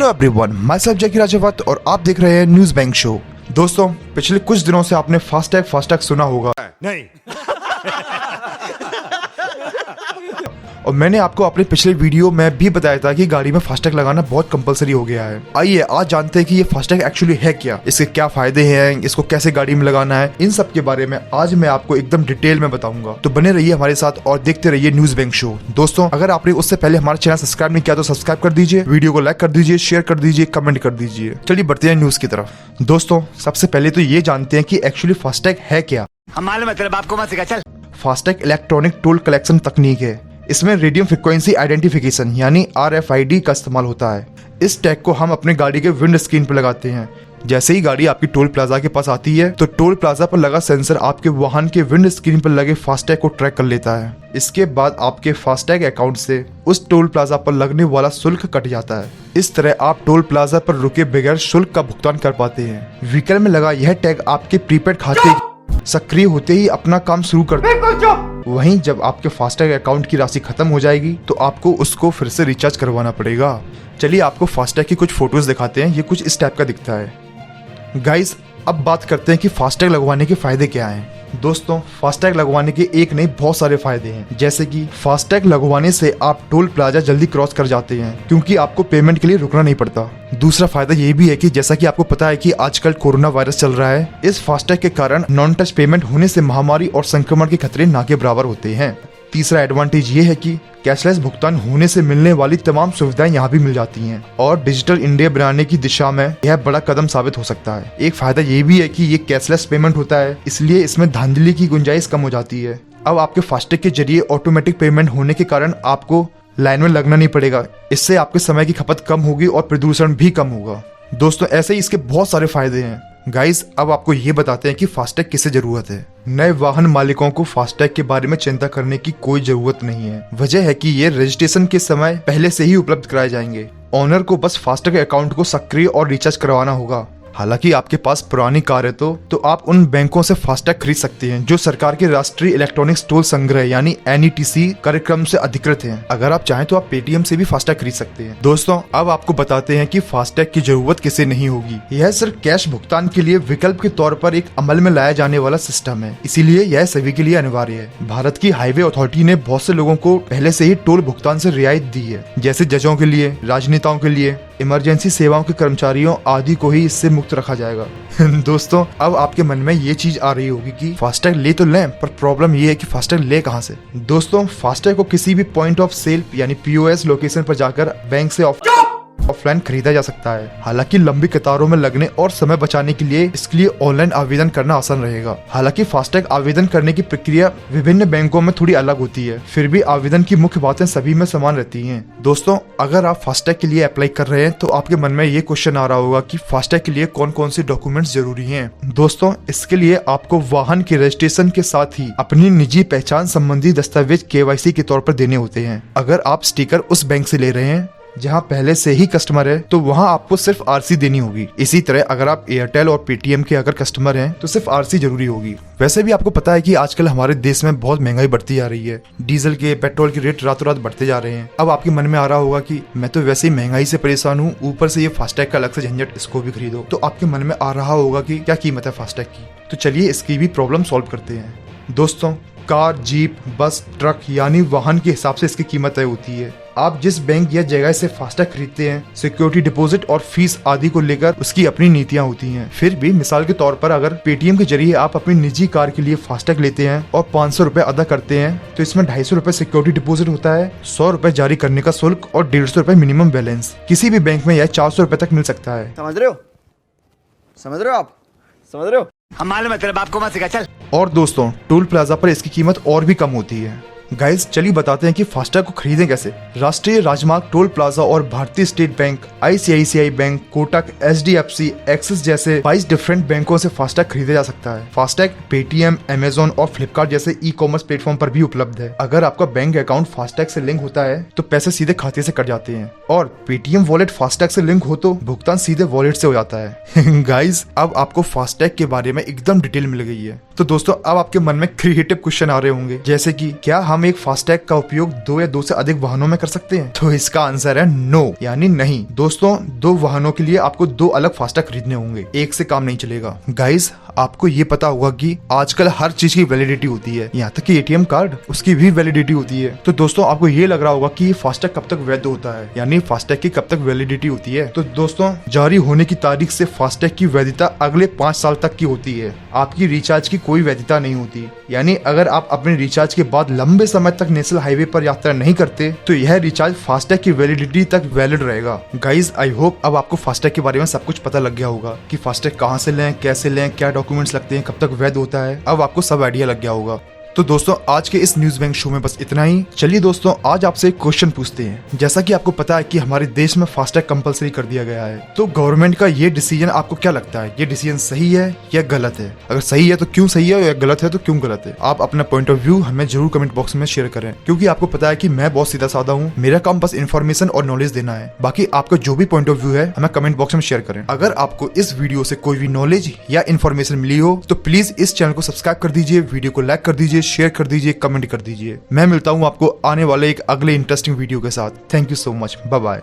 Hello everyone, my self जकी राजावत और आप देख रहे हैं न्यूज बैंक शो। दोस्तों, पिछले कुछ दिनों से आपने फास्टैग सुना होगा नहीं। और मैंने आपको अपने पिछले वीडियो में भी बताया था कि गाड़ी में फास्टैग लगाना बहुत कंपलसरी हो गया है। आइए आज जानते हैं कि ये फास्टैग एक्चुअली है क्या, इसके क्या फायदे हैं, इसको कैसे गाड़ी में लगाना है, इन सब के बारे में आज मैं आपको एकदम डिटेल में बताऊंगा। तो बने रहिए हमारे साथ और देखते रहिए न्यूज बैंक शो। दोस्तों, अगर आपने उससे पहले हमारा चैनल सब्सक्राइब नहीं किया तो सब्सक्राइब कर दीजिए, वीडियो को लाइक कर दीजिए, शेयर कर दीजिए, कमेंट कर दीजिए। चलिए बढ़ते हैं न्यूज की तरफ। दोस्तों, सबसे पहले तो ये जानते हैं कि एक्चुअली फास्टैग है क्या। हम मालूम है, तेरे बाप को मत सिखा, चल। फास्टैग इलेक्ट्रॉनिक टोल कलेक्शन तकनीक है। इसमें रेडियम फ्रीक्वेंसी आइडेंटिफिकेशन यानी RFID का इस्तेमाल होता है। इस टैग को हम अपने गाड़ी के विंड स्क्रीन पर लगाते हैं। जैसे ही गाड़ी आपकी टोल प्लाजा के पास आती है तो टोल प्लाजा पर लगा सेंसर आपके वाहन के विंड स्क्रीन पर लगे फास्टैग को ट्रैक कर लेता है। इसके बाद आपके फास्टैग अकाउंट से उस टोल प्लाजा पर लगने वाला शुल्क कट जाता है। इस तरह आप टोल प्लाजा पर रुके बगैर शुल्क का भुगतान कर पाते हैं। व्हीकल में लगा यह टैग आपके प्रीपेड खाते सक्रिय होते ही अपना काम शुरू कर देगा। वहीं जब आपके फास्टैग अकाउंट की राशि खत्म हो जाएगी तो आपको उसको फिर से रिचार्ज करवाना पड़ेगा। चलिए आपको फास्टैग की कुछ फोटोज दिखाते हैं। ये कुछ इस टाइप का दिखता है। गाइस, अब बात करते हैं कि फास्टैग लगवाने के फायदे क्या हैं। दोस्तों, फास्टैग लगवाने के एक नहीं बहुत सारे फायदे हैं। जैसे कि फास्टैग लगवाने से आप टोल प्लाजा जल्दी क्रॉस कर जाते हैं क्योंकि आपको पेमेंट के लिए रुकना नहीं पड़ता। दूसरा फायदा ये भी है कि जैसा कि आपको पता है कि आजकल कोरोना वायरस चल रहा है, इस फास्टैग के कारण नॉन टच पेमेंट होने से महामारी और संक्रमण के खतरे ना के बराबर होते हैं। तीसरा एडवांटेज ये है कि कैशलेस भुगतान होने से मिलने वाली तमाम सुविधाएं यहाँ भी मिल जाती हैं और डिजिटल इंडिया बनाने की दिशा में यह बड़ा कदम साबित हो सकता है। एक फायदा ये भी है कि ये कैशलेस पेमेंट होता है, इसलिए इसमें धांधली की गुंजाइश कम हो जाती है। अब आपके फास्टैग के जरिए ऑटोमेटिक पेमेंट होने के कारण आपको लाइन में लगना नहीं पड़ेगा। इससे आपके समय की खपत कम होगी और प्रदूषण भी कम होगा। दोस्तों, ऐसे ही इसके बहुत सारे फायदे हैं। गाइस, अब आपको ये बताते हैं कि फास्टैग किसे जरूरत है। नए वाहन मालिकों को फास्टैग के बारे में चिंता करने की कोई जरूरत नहीं है। वजह है कि ये रजिस्ट्रेशन के समय पहले से ही उपलब्ध कराए जाएंगे। ओनर को बस फास्टैग अकाउंट को सक्रिय और रिचार्ज करवाना होगा। हालांकि आपके पास पुरानी कार है तो आप उन बैंकों से फास्टैग खरीद सकते हैं जो सरकार के राष्ट्रीय इलेक्ट्रॉनिक्स टोल संग्रह यानी NETC कार्यक्रम से अधिकृत हैं। अगर आप चाहें तो आप पेटीएम से भी फास्टैग खरीद सकते हैं। दोस्तों, अब आपको बताते हैं कि फास्टैग की जरूरत किसे नहीं होगी। यह सिर्फ कैश भुगतान के लिए विकल्प के तौर पर एक अमल में लाया जाने वाला सिस्टम है, इसीलिए यह सभी के लिए अनिवार्य है। भारत की हाईवे अथॉरिटी ने बहुत से लोगों को पहले से ही टोल भुगतान से रियायत दी है, जैसे जजों के लिए, राजनेताओं के लिए, इमरजेंसी सेवाओं के कर्मचारियों आदि को ही इससे मुक्त रखा जाएगा। दोस्तों, अब आपके मन में ये चीज आ रही होगी कि फास्टैग ले तो लें, पर प्रॉब्लम ये है कि फास्टैग ले कहां से। दोस्तों, फास्टैग को किसी भी पॉइंट ऑफ सेल यानी POS लोकेशन पर जाकर बैंक से ऑफलाइन खरीदा जा सकता है। हालांकि लंबी कतारों में लगने और समय बचाने के लिए इसके लिए ऑनलाइन आवेदन करना आसान रहेगा। हालांकि फास्टैग आवेदन करने की प्रक्रिया विभिन्न बैंकों में थोड़ी अलग होती है, फिर भी आवेदन की मुख्य बातें सभी में समान रहती हैं। दोस्तों, अगर आप फास्टैग के लिए अप्लाई कर रहे हैं तो आपके मन में ये क्वेश्चन आ रहा होगा कि फास्टैग के लिए कौन कौन से डॉक्यूमेंट्स जरूरी हैं। दोस्तों, इसके लिए आपको वाहन के रजिस्ट्रेशन के साथ ही अपनी निजी पहचान संबंधी दस्तावेज KYC के तौर पर देने होते हैं। अगर आप स्टिकर उस बैंक से ले रहे हैं जहां पहले से ही कस्टमर है तो वहां आपको सिर्फ RC देनी होगी। इसी तरह अगर आप एयरटेल और पेटीएम के अगर कस्टमर हैं तो सिर्फ RC जरूरी होगी। वैसे भी आपको पता है कि आजकल हमारे देश में बहुत महंगाई बढ़ती जा रही है। डीजल के, पेट्रोल के रेट रातों रात बढ़ते जा रहे हैं। अब आपके मन में आ रहा होगा कि मैं तो वैसे ही महंगाई से परेशान हूँ, ऊपर से ये फास्टैग का अलग से झंझट, इसको भी खरीदो। तो आपके मन में आ रहा होगा कि क्या कीमत है फास्टैग की। तो चलिए इसकी भी प्रॉब्लम सॉल्व करते हैं। दोस्तों, कार, जीप, बस, ट्रक यानी वाहन के हिसाब से इसकी कीमत तय होती है। आप जिस बैंक या जगह से फास्टैग खरीदते हैं, सिक्योरिटी डिपॉजिट और फीस आदि को लेकर उसकी अपनी नीतियां होती हैं। फिर भी मिसाल के तौर पर अगर पेटीएम के जरिए आप अपनी निजी कार के लिए फास्टैग लेते हैं और 500 रुपए अदा करते हैं तो इसमें 250 रुपए सिक्योरिटी डिपॉजिट होता है, 100 रुपए जारी करने का शुल्क और 150 रुपए मिनिमम बैलेंस। किसी भी बैंक में यह 400 रुपए तक मिल सकता है। समझ रहे हो आप? समझ रहे हो? हम मालूम है, तेरे बाप को मत सिखा, चल। और दोस्तों, टोल प्लाजा पर इसकी कीमत और भी कम होती है। गाइस, चलिए बताते हैं कि फास्टैग को खरीदें कैसे। राष्ट्रीय राजमार्ग, टोल प्लाजा और भारतीय state bank, ICICI bank, Kotak, HDFC, axis जैसे 22 डिफरेंट बैंकों से फास्टैग खरीदा जा सकता है। फास्टैग पेटीएम, अमेजोन और फ्लिपकार्ट जैसे ई-कॉमर्स प्लेटफॉर्म पर भी उपलब्ध है। अगर आपका बैंक अकाउंट फास्टैग से लिंक होता है तो पैसे सीधे खाते से कट जाते हैं और पेटीएम वॉलेट फास्टैग से लिंक हो तो भुगतान सीधे वॉलेट से हो जाता है। गाइस, अब आपको फास्टैग के बारे में एकदम डिटेल मिल गई है। तो दोस्तों, अब आपके मन में क्रिएटिव क्वेश्चन आ रहे होंगे, जैसे कि क्या हम हम एक फास्टैग का उपयोग 2 या 2 से अधिक वाहनों में कर सकते हैं? तो इसका आंसर है नो, यानी नहीं। दोस्तों, 2 वाहनों के लिए आपको 2 अलग फास्टैग खरीदने होंगे, एक से काम नहीं चलेगा। गाइस, आपको ये पता होगा कि आजकल हर चीज की वैलिडिटी होती है, यहाँ तक कि एटीएम कार्ड, उसकी भी वैलिडिटी होती है। तो दोस्तों, आपको ये लग रहा होगा कि फास्टैग कब तक वैध होता है, यानी फास्टैग की कब तक वैलिडिटी होती है। तो दोस्तों, जारी होने की तारीख से फास्टैग की वैधता अगले 5 साल तक की होती है। आपकी रिचार्ज की कोई वैधता नहीं होती, यानी अगर आप अपने रिचार्ज के बाद लंबे समय तक नेशनल हाईवे पर यात्रा नहीं करते तो यह रिचार्ज फास्टैग की वैलिडिटी तक वैलिड रहेगा। गाइज, आई होप अब आपको फास्टैग के बारे में सब कुछ पता लग गया होगा कि फास्टैग कहाँ से लें, कैसे लें, क्या डॉक्यूमेंट्स लगते हैं, कब तक वैध होता है। अब आपको सब आइडिया लग गया होगा। तो दोस्तों, आज के इस न्यूज बैंक शो में बस इतना ही। चलिए दोस्तों, आज आपसे एक क्वेश्चन पूछते हैं। जैसा कि आपको पता है कि हमारे देश में फास्टैग कंपलसरी कर दिया गया है, तो गवर्नमेंट का ये डिसीजन आपको क्या लगता है? ये डिसीजन सही है या गलत है? अगर सही है तो क्यों सही है, या गलत है तो क्यों गलत है? आप अपना पॉइंट ऑफ व्यू हमें जरूर कमेंट बॉक्स में शेयर करें, क्योंकि आपको पता है कि मैं बहुत सीधा साधा हूँ। मेरा काम बस इन्फॉर्मेशन और नॉलेज देना है। बाकी आपका जो भी पॉइंट ऑफ व्यू है हमें कमेंट बॉक्स में शेयर करें। अगर आपको इस वीडियो से कोई भी नॉलेज या इन्फॉर्मेशन मिली हो तो प्लीज इस चैनल को सब्सक्राइब कर दीजिए, वीडियो को लाइक कर दीजिए, शेयर कर दीजिए, कमेंट कर दीजिए। मैं मिलता हूं आपको आने वाले एक अगले इंटरेस्टिंग वीडियो के साथ। Thank you so much, bye bye.